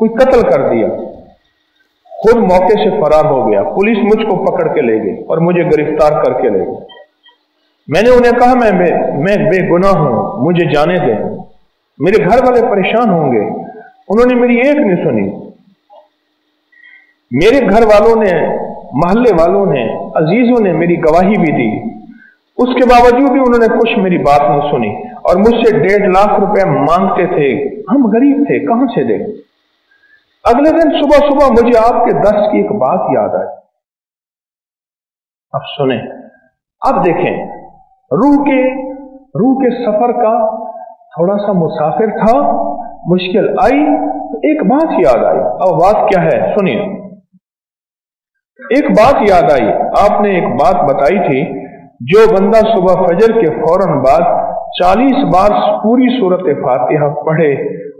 कोई कत्ल कर दिया, खुद मौके से फरार हो गया, पुलिस मुझको पकड़ के ले गई और मुझे गिरफ्तार करके ले गई। मैंने उन्हें कहा मैं बेगुनाह हूं, मुझे जाने दें, मेरे घर वाले परेशान होंगे। उन्होंने मेरी एक नहीं सुनी। मेरे घर वालों ने, मोहल्ले वालों ने, अजीजों ने मेरी गवाही भी दी, उसके बावजूद भी उन्होंने कुछ मेरी बात नहीं सुनी और मुझसे 1.5 लाख रुपए मांगते थे। हम गरीब थे, कहां से दें। अगले दिन सुबह सुबह मुझे आपके दर्स की एक बात याद आई। अब सुने, अब देखें, रूह के सफर का थोड़ा सा मुसाफिर था, मुश्किल आई तो एक बात याद आई। अब बात क्या है सुनिए। एक बात याद आई, आपने एक बात बताई थी, जो बंदा सुबह फजर के फौरन बाद 40 बार पूरी सूरत फातिहा पढ़े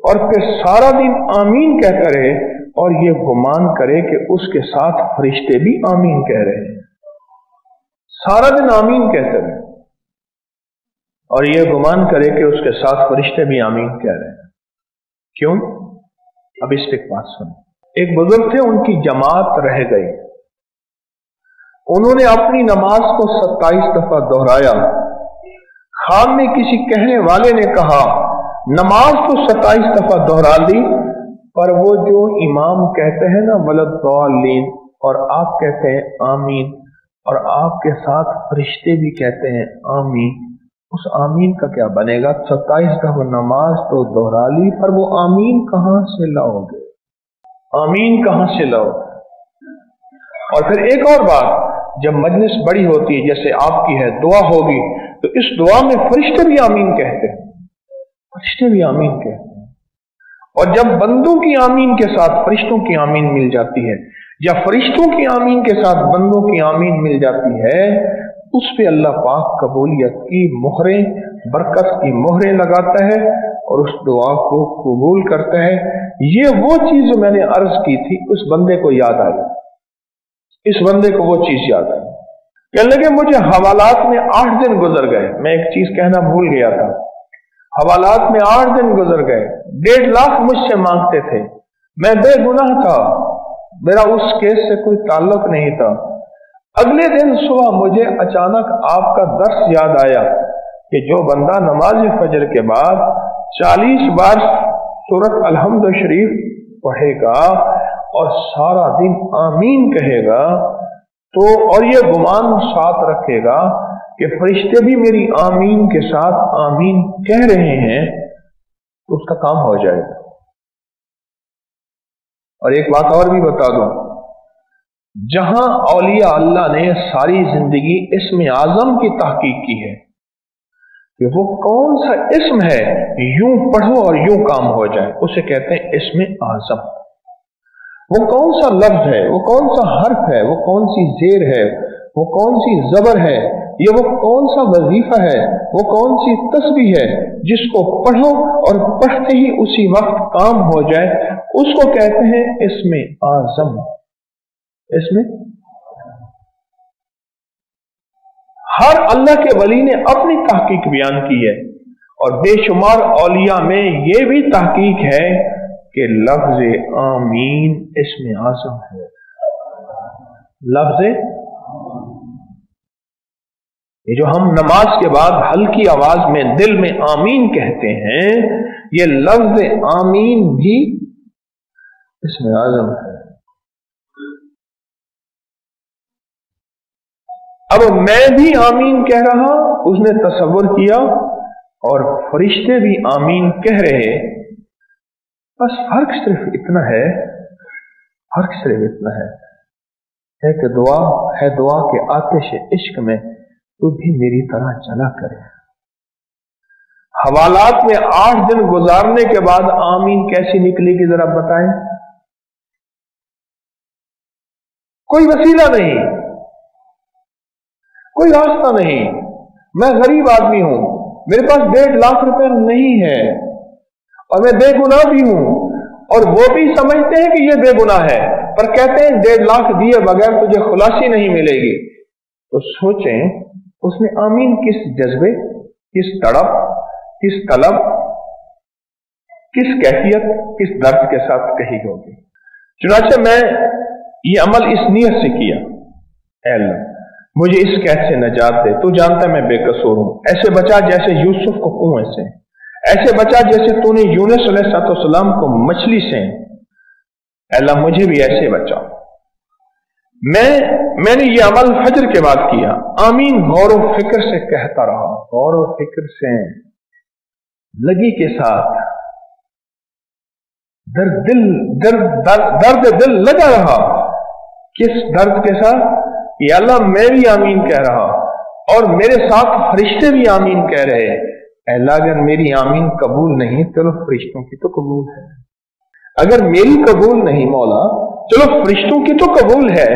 और फिर सारा दिन आमीन कहता रहे और ये गुमान करे कि उसके साथ फरिश्ते भी आमीन कह रहे हैं, सारा दिन आमीन कहते रहे और ये गुमान करे कि उसके साथ फरिश्ते भी आमीन कह रहे हैं। क्यों? अब इस पे एक बात सुनो। एक बुजुर्ग थे, उनकी जमात रह गई। उन्होंने अपनी नमाज को 27 दफा दोहराया। खाम में किसी कहने वाले ने कहा, नमाज तो 27 दफा दोहरा दी, पर वो जो इमाम कहते हैं ना वलद्दालीन, और आप कहते हैं आमीन, और आपके साथ फरिश्ते भी कहते हैं आमीन, उस आमीन का क्या बनेगा? 27 दफा नमाज तो दोहरा ली, पर वो आमीन कहां से लाओगे? आमीन कहां से लाओगे? और फिर एक और बात, जब मजलिस बड़ी होती है जैसे आपकी है, दुआ होगी, तो इस दुआ में फरिश्ते भी आमीन कहते हैं, फरिश्ते भी आमीन कहते हैं। और जब बंदों की आमीन के साथ फरिश्तों की आमीन मिल जाती है, या फरिश्तों की आमीन के साथ बंदों की आमीन मिल जाती है, उस पे अल्लाह पाक कबूलियत की मोहरें, बरकत की मोहरें लगाता है और उस दुआ को कबूल करता है। ये वो चीज जो मैंने अर्ज की थी, उस बंदे को याद आई, इस बंदे को वो चीज याद आई। कहने लगे मुझे हवालात में 8 दिन गुजर गए। मैं एक चीज कहना भूल गया था, हवालात में 8 दिन गुजर गए, 1.5 लाख मुझसे मांगते थे, मैं बेगुनाह था, मेरा उस केस से कोई ताल्लुक नहीं था। अगले दिन सुबह मुझे अचानक आपका दर्स याद आया कि जो बंदा नमाज फजर के बाद 40 बार सूरत अलहम्द शरीफ पढ़ेगा और सारा दिन आमीन कहेगा, तो और ये गुमान साथ रखेगा कि फरिश्ते भी मेरी आमीन के साथ आमीन कह रहे हैं, तो उसका काम हो जाएगा। और एक बात और भी बता दूं, जहां औलिया अल्लाह ने सारी जिंदगी इस्म आजम की तहकीक की है कि वो कौन सा इस्म है यूं पढ़ो और यूं काम हो जाए, उसे कहते हैं इस्म आजम। वो कौन सा लफ्ज है, वो कौन सा हर्फ है, वो कौन सी जेर है, वो कौन सी जबर है, ये वो कौन सा वजीफा है, वो कौन सी तस्बीह है जिसको पढ़ो और पढ़ते ही उसी वक्त काम हो जाए, उसको कहते हैं इस्म आजम। इसमें हर अल्लाह के वली ने अपनी तहकीक बयान की है और बेशुमार औलिया में यह भी तहकीक है कि लफ्ज आमीन इस्म आज़म है। लफ्ज ये जो हम नमाज के बाद हल्की आवाज में दिल में आमीन कहते हैं, ये लफ्ज आमीन भी इस्म आज़म है। अब मैं भी आमीन कह रहा, उसने तसव्वुर किया, और फरिश्ते भी आमीन कह रहे, बस फर्क सिर्फ इतना है, फर्क सिर्फ इतना है कि दुआ है, दुआ के आतिश इश्क में तू भी मेरी तरह चला करे। हवालात में 8 दिन गुजारने के बाद आमीन कैसी निकलेगी जरा बताएं? कोई वसीला नहीं, कोई रास्ता नहीं। मैं गरीब आदमी हूं, मेरे पास 1.5 लाख रुपए नहीं है और मैं बेगुनाह भी हूं, और वो भी समझते हैं कि ये बेगुनाह है, पर कहते हैं 1.5 लाख दिए बगैर तुझे खुलासी नहीं मिलेगी। तो सोचें उसने आमीन किस जज्बे, किस तड़प, किस तलब, किस कैफियत, किस दर्द के साथ कही होगी। चुनांचे मैं ये अमल इस नियत से किया, ऐ अल्लाह मुझे इस कैद से नजात दे, तू जानता मैं बेकसूर हूं। ऐसे बचा जैसे यूसुफ को कुएं से, ऐसे बचा जैसे तूने यूनुस अलैहिस्सलाम को मछली से। अल्लाह मुझे भी ऐसे बचा। मैंने ये अमल फजर के बाद किया। आमीन गौर व फिक्र से कहता रहा, गौर व फिक्र से, लगी के साथ, दर्द दिल लगा रहा। किस दर्द के साथ? या अल्लाह मैं भी आमीन कह रहा और मेरे साथ फरिश्ते भी आमीन कह रहे। अल्लाह अगर मेरी आमीन कबूल नहीं, चलो फरिश्तों की तो कबूल है। अगर मेरी कबूल नहीं मौला, चलो फरिश्तों की तो कबूल है।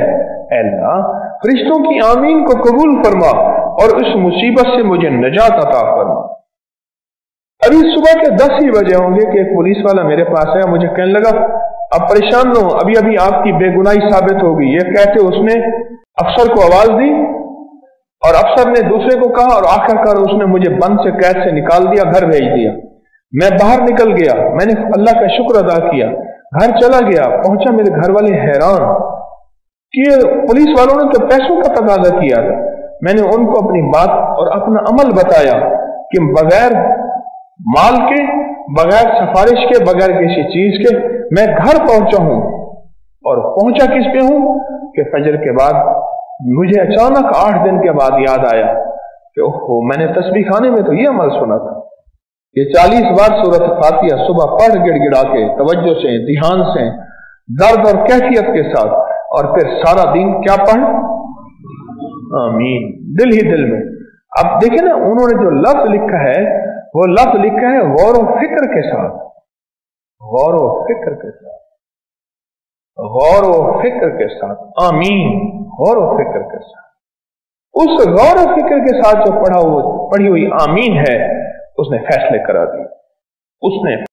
अल्लाह फरिश्तों की आमीन को कबूल फरमा और उस मुसीबत से मुझे नजात अता फरमा। अभी सुबह के 10 ही बजे होंगे कि एक पुलिस वाला मेरे पास आया, मुझे कहने लगा अब परेशान न हो, अभी अभी आपकी बेगुनाही साबित होगी। ये कहते उसने अफसर को आवाज दी और अफसर ने दूसरे को कहा और आखिरकार उसने मुझे बंद से कैद से निकाल दिया, घर भेज दिया। मैं बाहर निकल गया, मैंने अल्लाह का शुक्र अदा किया, घर चला गया, पहुंचा, मेरे घर वाले हैरान कि पुलिस वालों ने तो पैसों का तकाजा किया था। मैंने उनको अपनी बात और अपना अमल बताया कि बगैर माल के, बगैर सिफारिश के, बगैर किसी चीज के मैं घर पहुंचा हूं। और पहुंचा किस पे हूं कि फजर के बाद मुझे अचानक 8 दिन के बाद याद आया कि ओहो मैंने तस्बीह खाने में तो ये अमल सुना था। ये 40 बार सूरत फातिहा सुबह पढ़ गिड़गिड़ा के, तवज्जो से, ध्यान से, दर्द और कैफियत के साथ, और फिर सारा दिन क्या पढ़? आमीन, दिल ही दिल में। अब देखे ना, उन्होंने जो लफ्ज लिखा है वो लफ्ज लिखा है गौर व फिक्र के साथ, गौर व फिक्र के साथ, गौर व फिक्र के साथ। आमीन, गौर व फिक्र के साथ। उस गौर व फिक्र के साथ जो पढ़ी हुई आमीन है उसने फैसले करा दिए, उसने